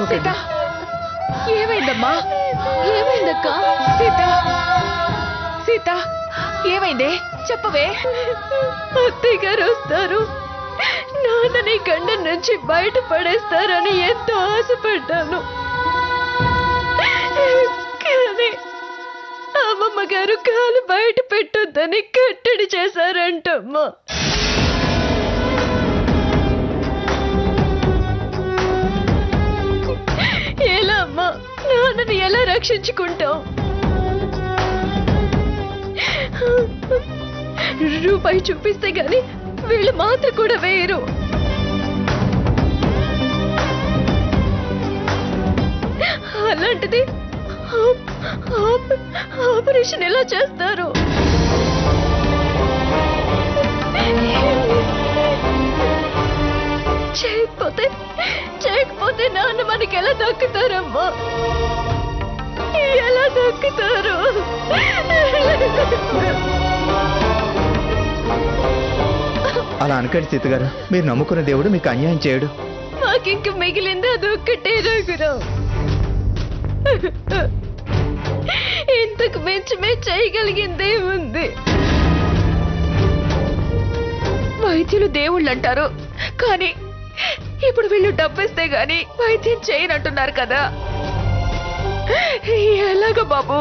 సీత, ఏమైందమ్మా? ఏమైందక్క? సీత, సీత, ఏమైందే చెప్పవే. అత్తయ్య గారు వస్తారు, నాన్నని గండం నుంచి బయట పడేస్తారని ఎంతో ఆశపడ్డాను. కానీ అమ్మమ్మ గారు కాలు బయట పెట్టొద్దని కట్టడి చేశారంటమ్మా. ఎలా అమ్మా నాన్నని ఎలా రక్షించుకుంటాం? రూపాయి చూపిస్తే గాని వీళ్ళు మాత్రం కూడా వేయరు. అలాంటిది ఆపరేషన్ ఎలా చేస్తారు? చేయకపోతే నాన్న మనకి ఎలా దక్కుతారమ్మా? ఎలా దక్కుతారు? అలా అనకండి సీత గారు, మీరు నమ్ముకున్న దేవుడు మీకు అన్యాయం చేయడు. మాకింక మిగిలింది అదొక్కటే రఘురావు. ఇంతకు మించి మేము చేయగలిగిందే ఉంది. వైద్యులు దేవుళ్ళు అంటారు, కానీ ఇప్పుడు వీళ్ళు డబ్బిస్తే గాని వైద్యం చేయనంటున్నారు కదా. ఎలాగ బాబు,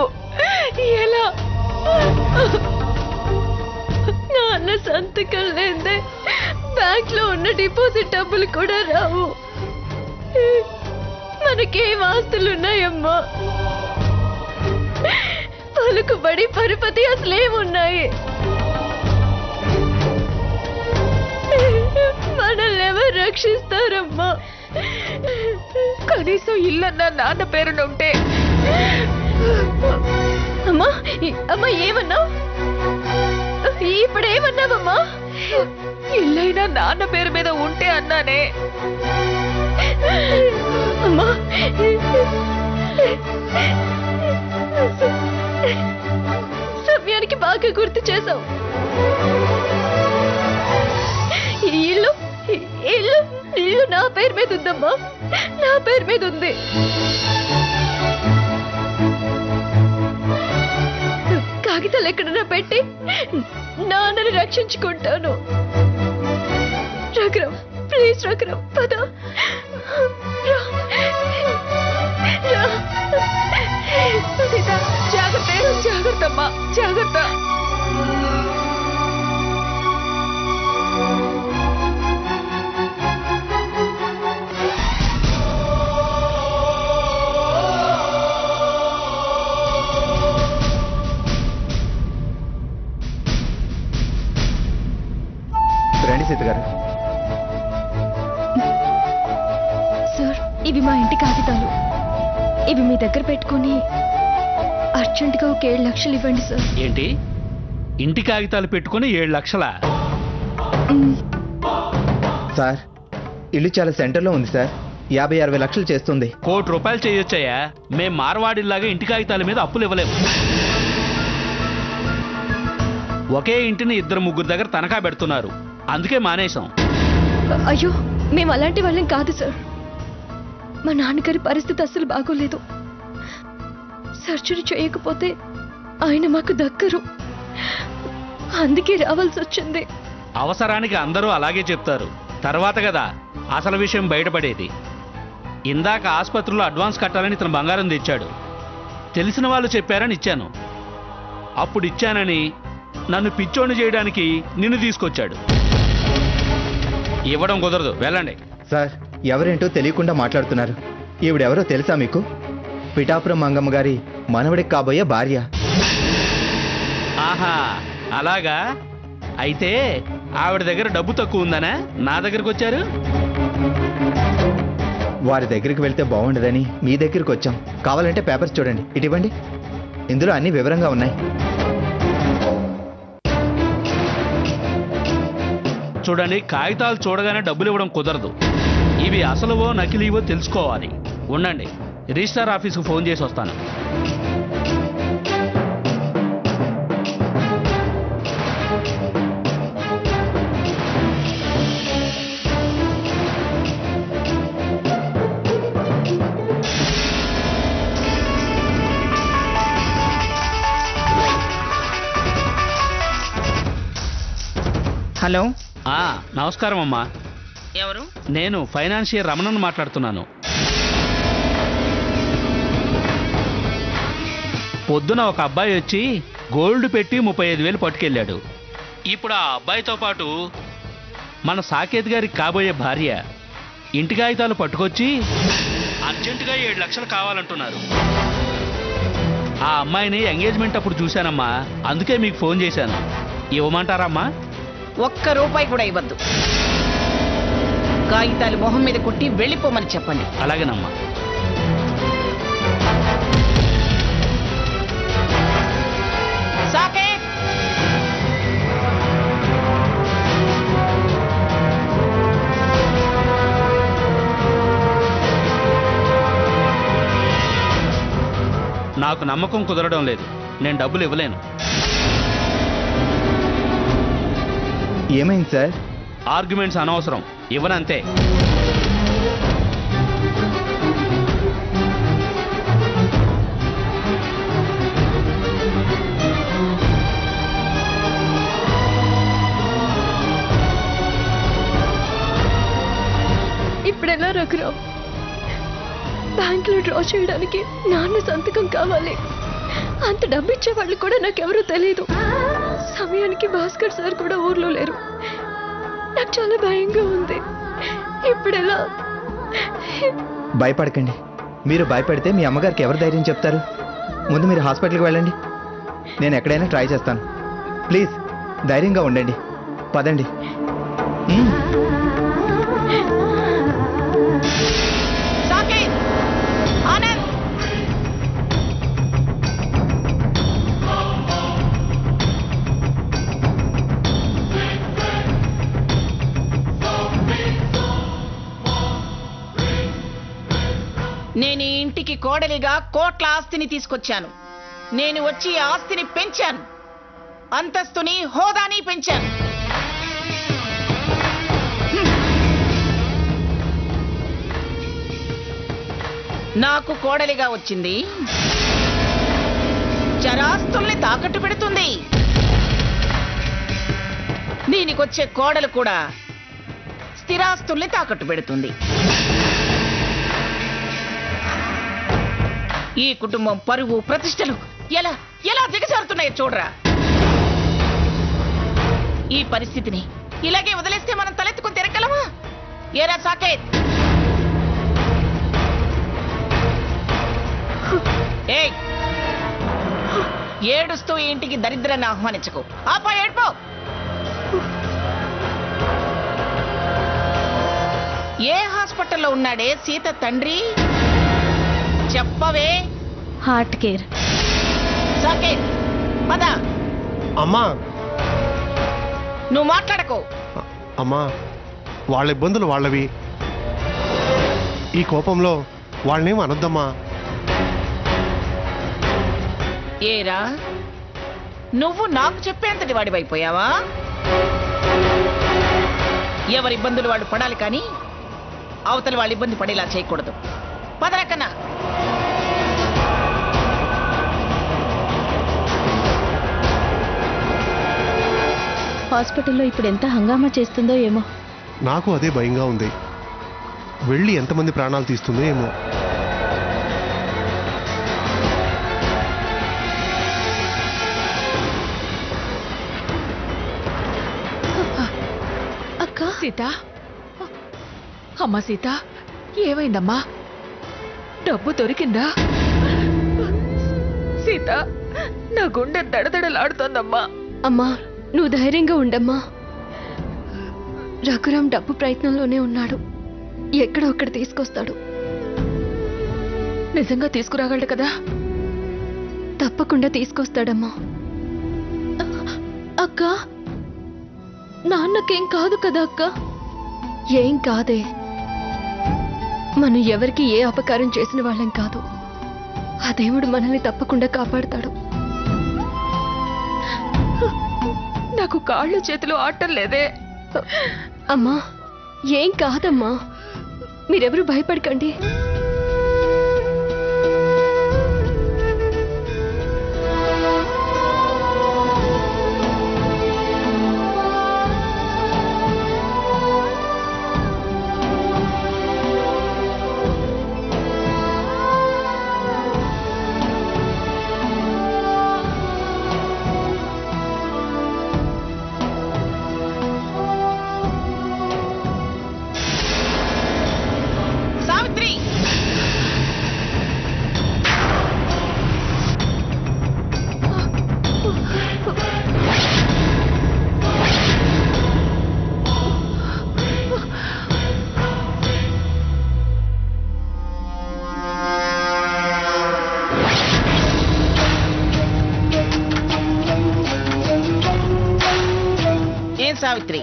ఎలా? నాన్న సంతకం లేదే బ్యాంక్ లో ఉన్న డిపాజిట్ డబ్బులు కూడా రావు. మనకేం ఆస్తులున్నాయమ్మా? పలుకుబడి పరుపతి అసలేమున్నాయి? మనల్ని ఎవరు రక్షిస్తారమ్మా? కనీసం ఇల్లన్నా నాన్న పేరునుంటే. అమ్మా అమ్మా ఏమన్నావు? ఇప్పుడేమన్నావమ్మా? ఇల్లైనా నాన్న పేరు మీద ఉంటే అన్నానే. అమ్మా సమయానికి బాగా గుర్తు చేశావు. ఇల్లు ఇల్లు ఇల్లు నా పేరు మీద ఉందమ్మా, నా పేరు మీద ఉంది. కాగితాలు ఎక్కడన్నా పెట్టి నాన్నని రక్షించుకుంటాను. రఘురామ్, ప్లీజ్ రఘురామ్, పద. సీత, జాగ్రత్త, జాగ్రత్త అమ్మా, జాగ్రత్త. రండి సీత గారు. సార్, ఇవి మా ఇంటి కాగితాలు. ఇవి మీ దగ్గర పెట్టుకుని అర్జెంటుగా ఒక 7 లక్షలు ఇవ్వండి సార్. ఏంటి, ఇంటి కాగితాలు పెట్టుకుని 7 లక్షలా? సార్, ఇల్లు చాలా సెంటర్లో ఉంది సార్. 50-60 లక్షలు చేస్తుంది. ₹1 కోటి చేయొచ్చాయా? మేం మార్వాడిల్లాగా ఇంటి కాగితాల మీద అప్పులు ఇవ్వలేము. ఒకే ఇంటిని 2-3 దగ్గర తనఖా పెడుతున్నారు, అందుకే మానేశాం. అయ్యో, మేము అలాంటి వాళ్ళం కాదు సార్. మా నాన్నగారి పరిస్థితి అస్సలు బాగోలేదు. సర్జరీ చేయకపోతే ఆయన మాకు దక్కరు, అందుకే రావాల్సి వచ్చింది. అవసరానికి అందరూ అలాగే చెప్తారు, తర్వాత కదా అసలు విషయం బయటపడేది. ఇందాక ఆసుపత్రిలో అడ్వాన్స్ కట్టాలని ఇతను బంగారం తెచ్చాడు. తెలిసిన వాళ్ళు చెప్పారని ఇచ్చాను. అప్పుడు ఇచ్చానని నన్ను పిచ్చోని చేయడానికి నిన్ను తీసుకొచ్చాడు. ఇవ్వడం కుదరదు, వెళ్ళండి. సార్, ఎవరేంటో తెలియకుండా మాట్లాడుతున్నారు. ఈవిడెవరో తెలుసా మీకు? పిఠాపురం మంగమ్మ గారి మనవడికి కాబోయే భార్య. ఆహా, అలాగా? అయితే ఆవిడ దగ్గర డబ్బు తక్కువ ఉందనా నా దగ్గరకు వచ్చారు? వారి దగ్గరికి వెళ్తే బాగుండదని మీ దగ్గరికి వచ్చాం. కావాలంటే పేపర్స్ చూడండి, ఇటివ్వండి. ఇందులో అన్ని వివరంగా ఉన్నాయి. చూడండి, కాగితాలు చూడగానే డబ్బులు ఇవ్వడం కుదరదు. ఇవి అసలువో నకిలీవో తెలుసుకోవాలి. ఉండండి, రిజిస్ట్రార్ ఆఫీస్కు ఫోన్ చేసి వస్తాను. హలో, నమస్కారం అమ్మా. ఎవరు? నేను ఫైనాన్షియర్ రమణను మాట్లాడుతున్నాను. పొద్దున ఒక అబ్బాయి వచ్చి గోల్డ్ పెట్టి 35,000 పట్టుకెళ్ళాడు. ఇప్పుడు ఆ అబ్బాయితో పాటు మన సాకేత్ గారికి కాబోయే భార్య ఇంటి కాగితాలు పట్టుకొచ్చి అర్జెంటుగా 7 లక్షలు కావాలంటున్నారు. ఆ అమ్మాయిని ఎంగేజ్మెంట్ అప్పుడు చూశానమ్మా, అందుకే మీకు ఫోన్ చేశాను. ఇవ్వమంటారమ్మా? ఒక్క రూపాయి కూడా ఇవ్వద్దు. కాగితాలు మొహం మీద కొట్టి వెళ్ళిపోమని చెప్పండి. అలాగేనమ్మా. సాకే, నాకు నమ్మకం కుదరడం లేదు. నేను డబ్బులు ఇవ్వలేను. ఏమైంది సార్? ఆర్గ్యుమెంట్స్ అనవసరం, ఇవ్వనంతే. ఇప్పుడెలా రఘురామ్? బ్యాంకులో డ్రా చేయడానికి నాన్న సంతకం కావాలి. అంత డబ్బు ఇచ్చే వాళ్ళు కూడా నాకెవరూ తెలియదు. సమయానికి భాస్కర్ సార్ కూడా ఊర్లో లేరు. నాకు చాలా భయంగా ఉంది. ఇప్పుడెలా? భయపడకండి. మీరు భయపడితే మీ అమ్మగారికి ఎవరు ధైర్యం చెప్తారు? ముందు మీరు హాస్పిటల్కి వెళ్ళండి. నేను ఎక్కడైనా ట్రై చేస్తాను. ప్లీజ్ ధైర్యంగా ఉండండి. పదండి. సాకే, ఆనంద్, నేను ఈ ఇంటికి కోడలిగా కోట్ల ఆస్తిని తీసుకొచ్చాను. నేను వచ్చి ఈ ఆస్తిని పెంచాను, అంతస్తుని హోదాని పెంచాను. నాకు కోడలిగా వచ్చింది చరాస్తుల్ని తాకట్టు పెడుతుంది. దీనికొచ్చే కోడలు కూడా స్థిరాస్తుల్ని తాకట్టు పెడుతుంది. ఈ కుటుంబం పరువు ప్రతిష్టలు ఎలా ఎలా దిగజారుతున్నాయో చూడరా. ఈ పరిస్థితిని ఇలాగే వదిలేస్తే మనం తలెత్తుకుని తిరగలమా? ఏరా సాకేత్? ఏయ్, ఏడుస్తూ ఈ ఇంటికి దరిద్రాన్ని ఆహ్వానించకు. ఆపా, ఏడ్పో. ఏ హాస్పిటల్లో ఉన్నాడే సీత తండ్రి? చెప్పవే. Heart care. సాకేత్, పద. అమ్మా, నువ్వు మాట్లాడకు. అమ్మా, వాళ్ళ ఇబ్బందులు వాళ్ళవి. ఈ కోపంలో వాళ్ళనేం అనొద్దమ్మా. ఏరా, నువ్వు నాకు చెప్పేంతటి వాడివైపోయావా? ఎవరి ఇబ్బందులు వాడు పడాలి కానీ అవతల వాళ్ళు ఇబ్బంది పడేలా చేయకూడదు. పదరకన్నా. హాస్పిటల్లో ఇప్పుడు ఎంత హంగామా చేస్తుందో ఏమో. నాకు అదే భయంగా ఉంది. వెళ్ళి ఎంతమంది ప్రాణాలు తీస్తుందో ఏమో. అక్క, సీత, అమ్మా సీత, ఏమైందమ్మా? డబ్బు దొరికిందా? సీత, నా గుండె దడదడలాడుతోందమ్మా. అమ్మా నువ్వు ధైర్యంగా ఉండమ్మా. రఘురామ్ డబ్బు ప్రయత్నంలోనే ఉన్నాడు. ఎక్కడో అక్కడ తీసుకొస్తాడు. నిజంగా తీసుకురాగలడు కదా? తప్పకుండా తీసుకొస్తాడమ్మా. అక్క, నాన్నకేం కాదు కదా అక్క? ఏం కాదే. మనం ఎవరికి ఏ అపకారం చేసిన వాళ్ళం కాదు. ఆ దేవుడు మనల్ని తప్పకుండా కాపాడుతాడు. నాకు కాళ్ళు చేతులు ఆటం లేదే. అమ్మా ఏం కాదమ్మా, మీరెవరూ భయపడకండి. సావిత్రి,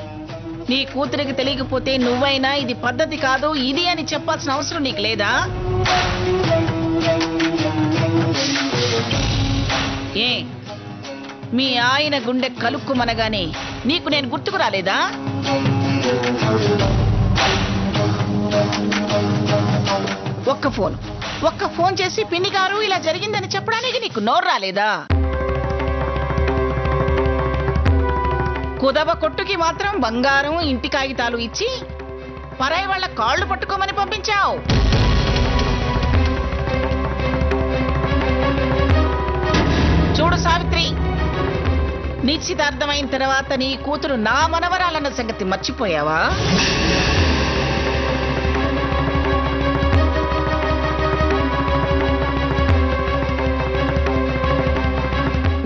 నీ కూతురికి తెలియకపోతే నువ్వైనా ఇది పద్ధతి కాదు ఇది అని చెప్పాల్సిన అవసరం నీకు లేదా? ఏ మీ ఆయన గుండె కలుక్కుమనగానే నీకు నేను గుర్తుకు రాలేదా? ఒక్క ఫోన్ చేసి పిన్ని గారు ఇలా జరిగిందని చెప్పడానికి నీకు నోరు రాలేదా? కుదవ కొట్టుకి మాత్రం బంగారం ఇంటి కాగితాలు ఇచ్చి పరాయి వాళ్ళ కాళ్ళు పట్టుకోమని పంపించావు. చూడు సావిత్రి, నిశ్చితార్థమైన తర్వాత నీ కూతురు నా మనవరాలన్న సంగతి మర్చిపోయావా?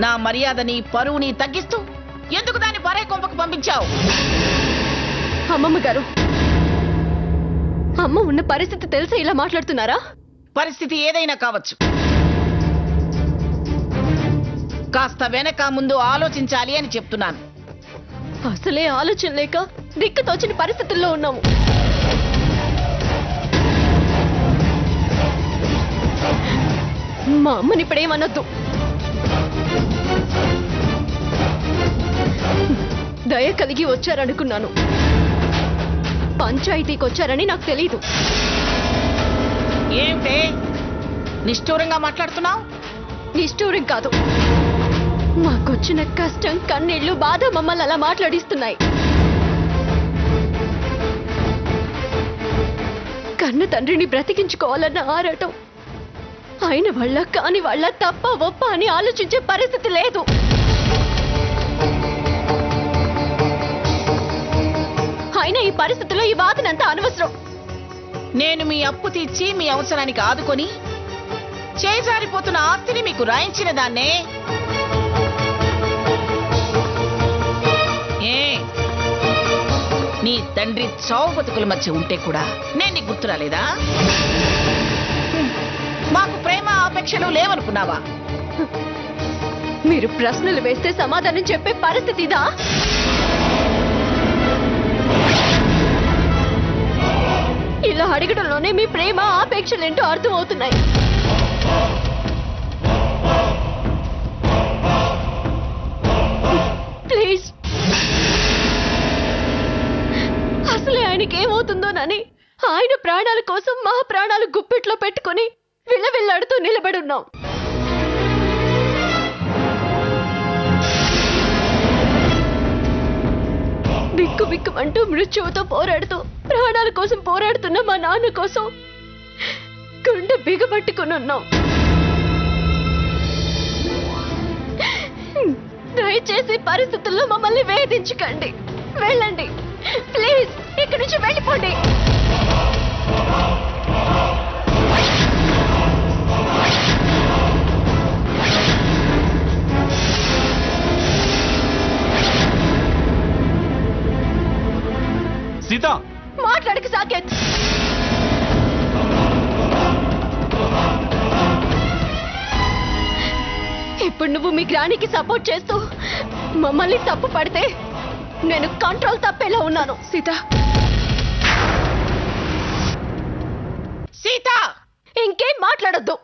నా మర్యాదని పరువుని తగ్గిస్తూ ఎందుకు దాన్ని పరాయి కొంపకు పంపించావు? అమ్మమ్మ గారు, అమ్మ ఉన్న పరిస్థితి తెలిసి ఇలా మాట్లాడుతున్నారా? పరిస్థితి ఏదైనా కావచ్చు, కాస్త వెనక ముందు ఆలోచించాలి అని చెప్తున్నాను. అసలే ఆలోచన లేక దిక్కు తోచని పరిస్థితుల్లో ఉన్నాము. మా అమ్మని ఇప్పుడేమనొద్దు. దయ కలిగి వచ్చారనుకున్నాను, పంచాయతీకి వచ్చారని నాకు తెలీదు. ఏమిటే నిష్ఠూరంగా మాట్లాడుతున్నావు? నిష్ఠూరం కాదు, మాకొచ్చిన కష్టం కన్నీళ్లు బాధ మమ్మల్ని అలా మాట్లాడిస్తున్నాయి. కన్న తండ్రిని బ్రతికించుకోవాలన్న ఆరాటం ఆయన వల్ల కాని వాళ్ళ తప్ప ఒప్ప అని ఆలోచించే పరిస్థితి లేదు. అయినా ఈ పరిస్థితిలో ఈ వాదనంతా అనవసరం. నేను మీ అప్పు తీర్చి మీ అవసరానికి ఆదుకొని చేజారిపోతున్న ఆస్తిని మీకు రాయించిన దాన్నే. ఏ నీ తండ్రి చావు బతుకుల మధ్య ఉంటే కూడా నేను నీకు గుర్తు రాలేదా? మాకు ప్రేమ ఆపేక్షలు లేవనుకున్నావా? మీరు ప్రశ్నలు వేస్తే సమాధానం చెప్పే పరిస్థితి ఇదా? ఇలా అడగడంలోనే మీ ప్రేమ ఆపేక్షలేంటో అర్థమవుతున్నాయి. ప్లీజ్, అసలే ఆయనకి ఏమవుతుందోనని ఆయన ప్రాణాల కోసం మా ప్రాణాలు గుప్పెట్లో పెట్టుకుని విలవిల్లాడుతూ నిలబడున్నాం. బిక్కు బిక్కుమంటూ మృత్యువుతో పోరాడుతూ ప్రాణాల కోసం పోరాడుతున్న మా నాన్న కోసం గుండె బిగబట్టుకుని ఉన్నాం. దయచేసి పరిస్థితుల్లో మమ్మల్ని వేధించకండి. వెళ్ళండి ప్లీజ్, ఇక్కడి నుంచి వెళ్ళిపోండి. సీత, మాట్లాడక సాకేత్. ఇప్పుడు నువ్వు మీ గ్రానికి సపోర్ట్ చేస్తూ మమ్మల్ని తప్పు పడితే నేను కంట్రోల్ తప్పేలా ఉన్నాను. సీత, సీత, ఇంకేం మాట్లాడొద్దు.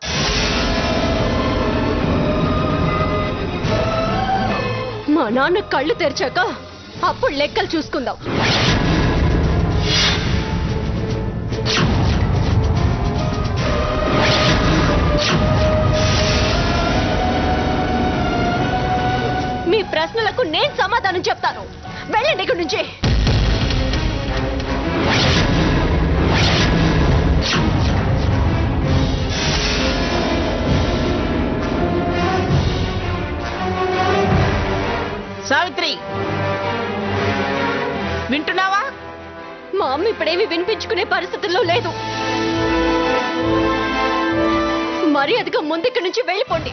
మా నాన్న కళ్ళు తెరిచాక అప్పుడు లెక్కలు చూసుకుందాం. మీ ప్రశ్నలకు నేను సమాధానం చెప్తాను. వెళ్ళండి ఇక్కడి నుంచి. సావిత్రి, వింటున్నావా? మా అమ్మ ఇప్పుడేమీ వినిపించుకునే పరిస్థితుల్లో లేదు. మర్యాదగా ముందుక్కడి నుంచి వెళ్ళిపోండి.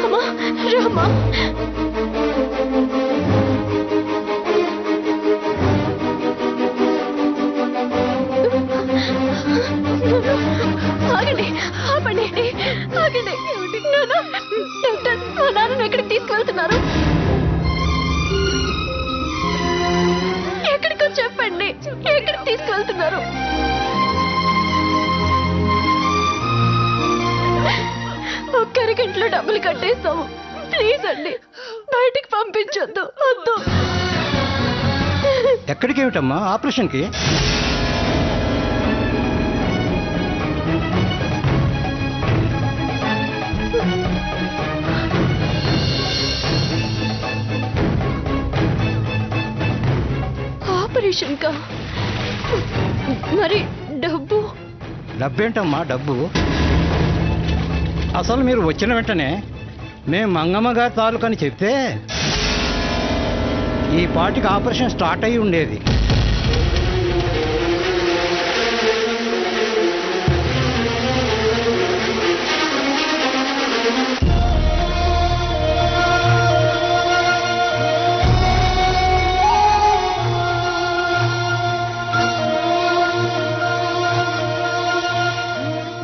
అమ్మా, రామ్మా. నెలలో డబ్బులు కట్టేస్తాము. ప్లీజ్ అండి, బయటికి పంపించొద్దు. వద్దు. ఎక్కడికి ఏమిటమ్మా ఆపరేషన్కి? ఆపరేషన్ కా? మరి డబ్బు? డబ్బేంటమ్మా డబ్బు? అసలు మీరు వచ్చిన వెంటనే మేము మంగమ్మ గారి తాలూకని చెప్తే ఈ పాటికి ఆపరేషన్ స్టార్ట్ అయి ఉండేది.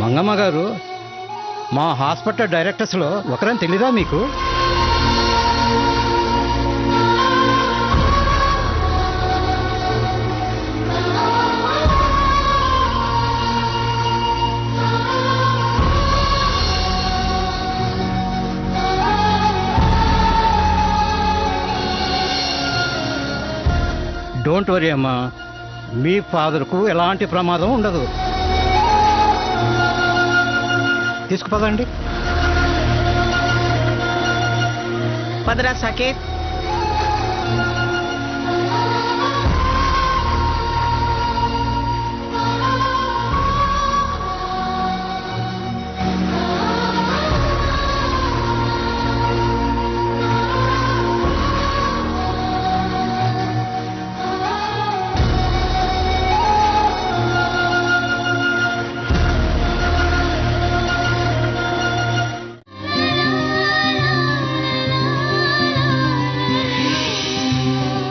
మంగమ్మ గారు మా హాస్పిటల్ డైరెక్టర్స్లో ఒకరని తెలీదా మీకు? డోంట్ వరీ అమ్మా, మీ ఫాదర్కు ఎలాంటి ప్రమాదం ఉండదు. తీసుకుపదండి. పదరా సాకేత్.